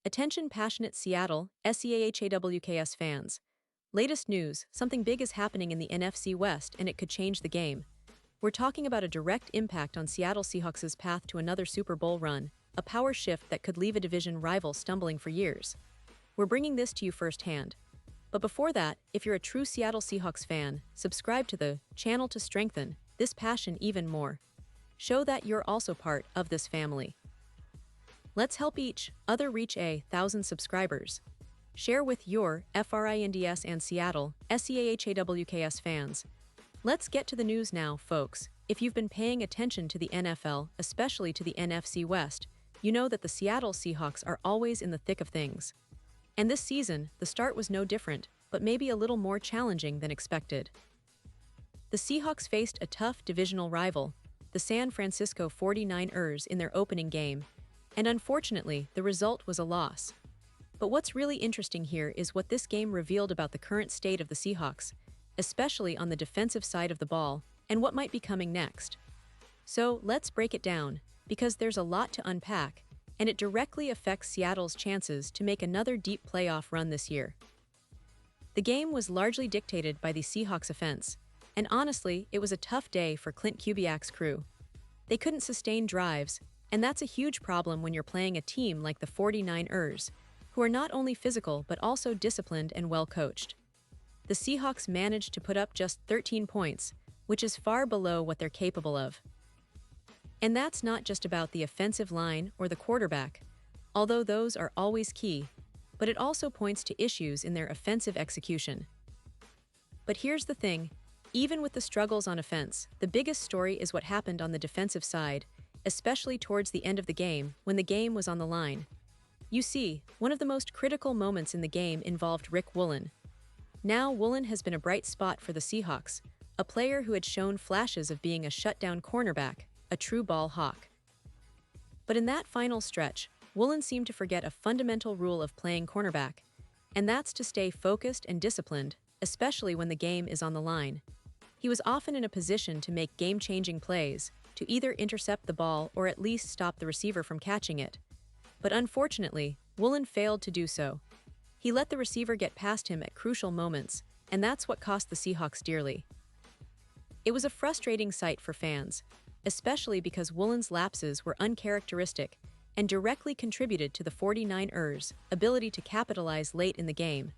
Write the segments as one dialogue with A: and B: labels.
A: Attention passionate Seattle, SEAHAWKS fans. Latest news, something big is happening in the NFC West and it could change the game. We're talking about a direct impact on Seattle Seahawks' path to another Super Bowl run, a power shift that could leave a division rival stumbling for years. We're bringing this to you firsthand. But before that, if you're a true Seattle Seahawks fan, subscribe to the channel to strengthen this passion even more. Show that you're also part of this family. Let's help each other reach 1,000 subscribers. Share with your FRINDS and Seattle, SEAHAWKS fans. Let's get to the news now, folks. If you've been paying attention to the NFL, especially to the NFC West, you know that the Seattle Seahawks are always in the thick of things. And this season, the start was no different, but maybe a little more challenging than expected. The Seahawks faced a tough divisional rival, the San Francisco 49ers, in their opening game, and unfortunately, the result was a loss. But what's really interesting here is what this game revealed about the current state of the Seahawks, especially on the defensive side of the ball, and what might be coming next. So let's break it down, because there's a lot to unpack, and it directly affects Seattle's chances to make another deep playoff run this year. The game was largely dictated by the Seahawks' offense, and honestly, it was a tough day for Clint Kubiak's crew. They couldn't sustain drives, and that's a huge problem when you're playing a team like the 49ers, who are not only physical but also disciplined and well-coached. The Seahawks managed to put up just 13 points, which is far below what they're capable of. And that's not just about the offensive line or the quarterback, although those are always key, but it also points to issues in their offensive execution. But here's the thing, even with the struggles on offense, the biggest story is what happened on the defensive side, especially towards the end of the game when the game was on the line. You see, one of the most critical moments in the game involved Rick Woolen. Now Woolen has been a bright spot for the Seahawks, a player who had shown flashes of being a shutdown cornerback, a true ball hawk. But in that final stretch, Woolen seemed to forget a fundamental rule of playing cornerback, and that's to stay focused and disciplined, especially when the game is on the line. He was often in a position to make game-changing plays, to either intercept the ball or at least stop the receiver from catching it. But unfortunately, Woolen failed to do so. He let the receiver get past him at crucial moments, and that's what cost the Seahawks dearly. It was a frustrating sight for fans, especially because Woolen's lapses were uncharacteristic and directly contributed to the 49ers' ability to capitalize late in the game.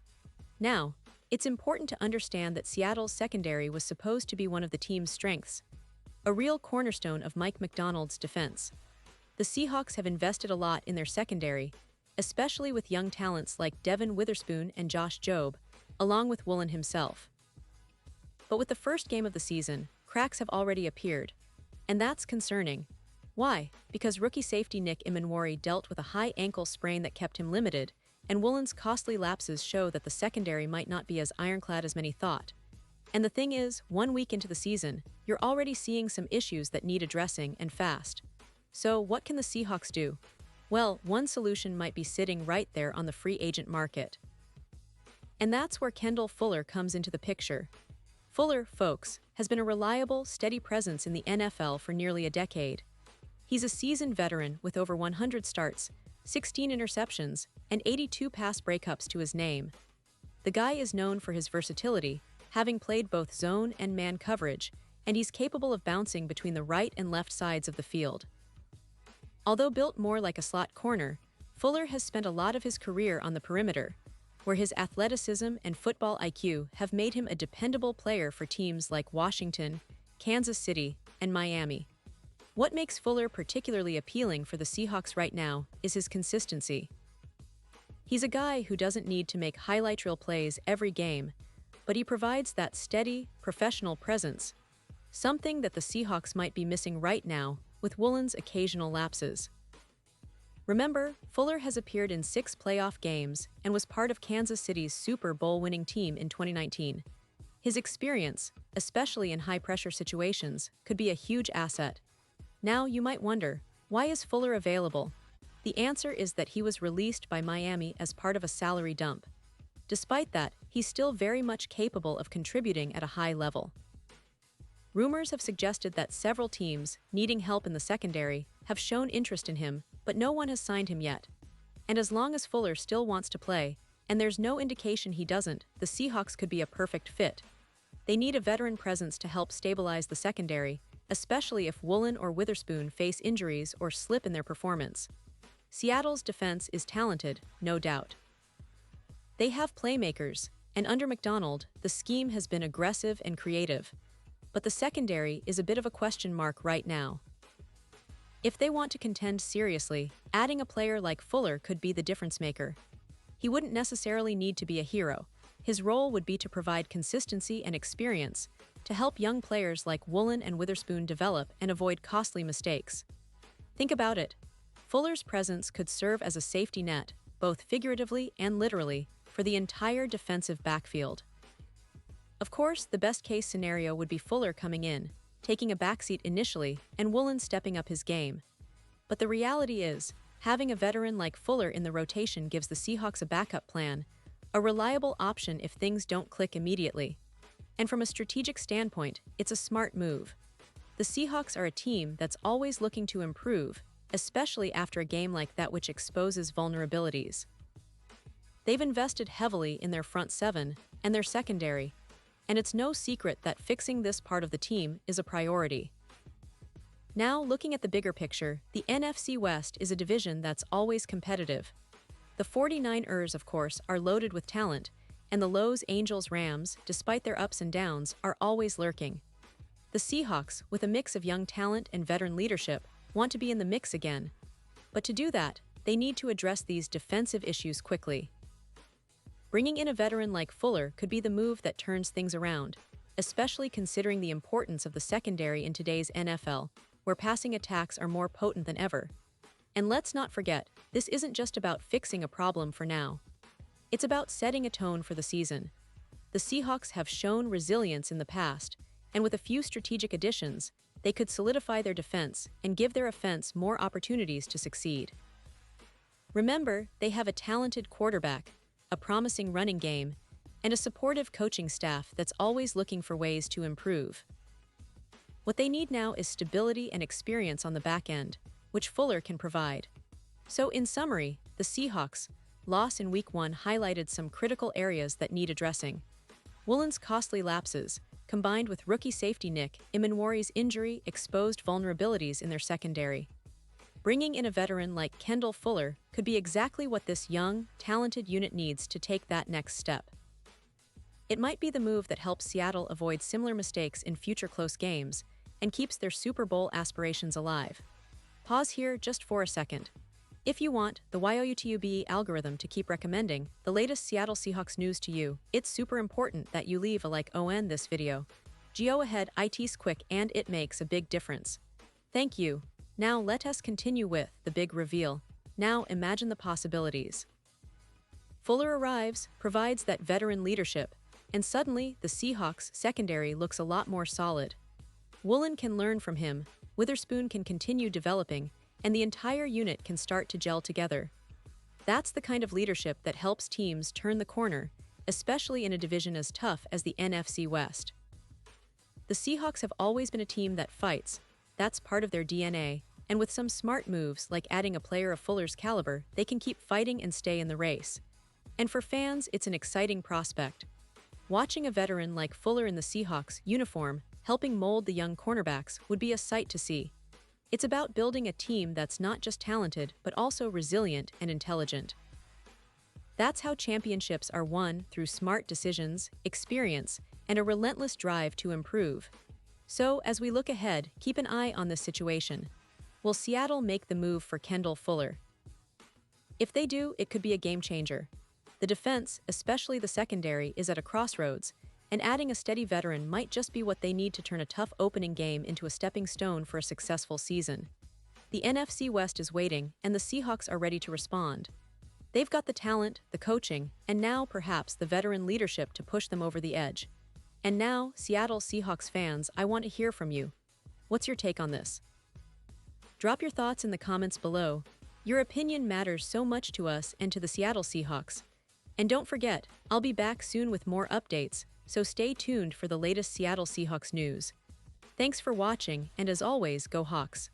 A: Now, it's important to understand that Seattle's secondary was supposed to be one of the team's strengths, a real cornerstone of Mike Macdonald's defense. The Seahawks have invested a lot in their secondary, especially with young talents like Devin Witherspoon and Josh Jobe, along with Woolen himself. But with the first game of the season, cracks have already appeared, and that's concerning. Why? Because rookie safety Nick Imanwari dealt with a high ankle sprain that kept him limited, and Woolen's costly lapses show that the secondary might not be as ironclad as many thought. And the thing is, 1 week into the season, you're already seeing some issues that need addressing, and fast. So what can the Seahawks do? Well, one solution might be sitting right there on the free agent market. And that's where Kendall Fuller comes into the picture. Fuller, folks, has been a reliable, steady presence in the NFL for nearly a decade. He's a seasoned veteran with over 100 starts, 16 interceptions, and 82 pass breakups to his name. The guy is known for his versatility, having played both zone and man coverage, and he's capable of bouncing between the right and left sides of the field. Although built more like a slot corner, Fuller has spent a lot of his career on the perimeter, where his athleticism and football IQ have made him a dependable player for teams like Washington, Kansas City, and Miami. What makes Fuller particularly appealing for the Seahawks right now is his consistency. He's a guy who doesn't need to make highlight reel plays every game, but he provides that steady, professional presence, something that the Seahawks might be missing right now with Woolen's occasional lapses. Remember, Fuller has appeared in 6 playoff games and was part of Kansas City's Super Bowl winning team in 2019. His experience, especially in high-pressure situations, could be a huge asset. Now you might wonder, why is Fuller available? The answer is that he was released by Miami as part of a salary dump. Despite that, he's still very much capable of contributing at a high level. Rumors have suggested that several teams, needing help in the secondary, have shown interest in him, but no one has signed him yet. And as long as Fuller still wants to play, and there's no indication he doesn't, the Seahawks could be a perfect fit. They need a veteran presence to help stabilize the secondary, especially if Woolen or Witherspoon face injuries or slip in their performance. Seattle's defense is talented, no doubt. They have playmakers, and under McDonald, the scheme has been aggressive and creative. But the secondary is a bit of a question mark right now. If they want to contend seriously, adding a player like Fuller could be the difference maker. He wouldn't necessarily need to be a hero. His role would be to provide consistency and experience, to help young players like Woolen and Witherspoon develop and avoid costly mistakes. Think about it. Fuller's presence could serve as a safety net, both figuratively and literally, for the entire defensive backfield. Of course, the best-case scenario would be Fuller coming in, taking a backseat initially, and Woolen stepping up his game. But the reality is, having a veteran like Fuller in the rotation gives the Seahawks a backup plan, a reliable option if things don't click immediately. And from a strategic standpoint, it's a smart move. The Seahawks are a team that's always looking to improve, especially after a game like that which exposes vulnerabilities. They've invested heavily in their front seven and their secondary, and it's no secret that fixing this part of the team is a priority. Now, looking at the bigger picture, the NFC West is a division that's always competitive. The 49ers, of course, are loaded with talent, and the Los Angeles Rams, despite their ups and downs, are always lurking. The Seahawks, with a mix of young talent and veteran leadership, want to be in the mix again. But to do that, they need to address these defensive issues quickly. Bringing in a veteran like Fuller could be the move that turns things around, especially considering the importance of the secondary in today's NFL, where passing attacks are more potent than ever. And let's not forget, this isn't just about fixing a problem for now. It's about setting a tone for the season. The Seahawks have shown resilience in the past, and with a few strategic additions, they could solidify their defense and give their offense more opportunities to succeed. Remember, they have a talented quarterback, a promising running game, and a supportive coaching staff that's always looking for ways to improve. What they need now is stability and experience on the back end, which Fuller can provide. So in summary, the Seahawks' loss in Week 1 highlighted some critical areas that need addressing. Woolen's costly lapses, combined with rookie safety Nick Imanwari's injury, exposed vulnerabilities in their secondary. Bringing in a veteran like Kendall Fuller could be exactly what this young, talented unit needs to take that next step. It might be the move that helps Seattle avoid similar mistakes in future close games and keeps their Super Bowl aspirations alive. Pause here just for a second. If you want the YouTube algorithm to keep recommending the latest Seattle Seahawks news to you, it's super important that you leave a like on this video. Go ahead, it's quick and it makes a big difference. Thank you. Now let us continue with the big reveal. Now imagine the possibilities. Fuller arrives, provides that veteran leadership, and suddenly the Seahawks' secondary looks a lot more solid. Woolen can learn from him, Witherspoon can continue developing, and the entire unit can start to gel together. That's the kind of leadership that helps teams turn the corner, especially in a division as tough as the NFC West. The Seahawks have always been a team that fights. That's part of their DNA. And with some smart moves like adding a player of Fuller's caliber, they can keep fighting and stay in the race. And for fans, it's an exciting prospect. Watching a veteran like Fuller in the Seahawks uniform, helping mold the young cornerbacks, would be a sight to see. It's about building a team that's not just talented, but also resilient and intelligent. That's how championships are won, through smart decisions, experience, and a relentless drive to improve. So, as we look ahead, keep an eye on this situation. Will Seattle make the move for Kendall Fuller? If they do, it could be a game changer. The defense, especially the secondary, is at a crossroads, and adding a steady veteran might just be what they need to turn a tough opening game into a stepping stone for a successful season. The NFC West is waiting, and the Seahawks are ready to respond. They've got the talent, the coaching, and now perhaps the veteran leadership to push them over the edge. And now, Seattle Seahawks fans, I want to hear from you. What's your take on this? Drop your thoughts in the comments below. Your opinion matters so much to us and to the Seattle Seahawks. And don't forget, I'll be back soon with more updates, so stay tuned for the latest Seattle Seahawks news. Thanks for watching, and as always, go Hawks!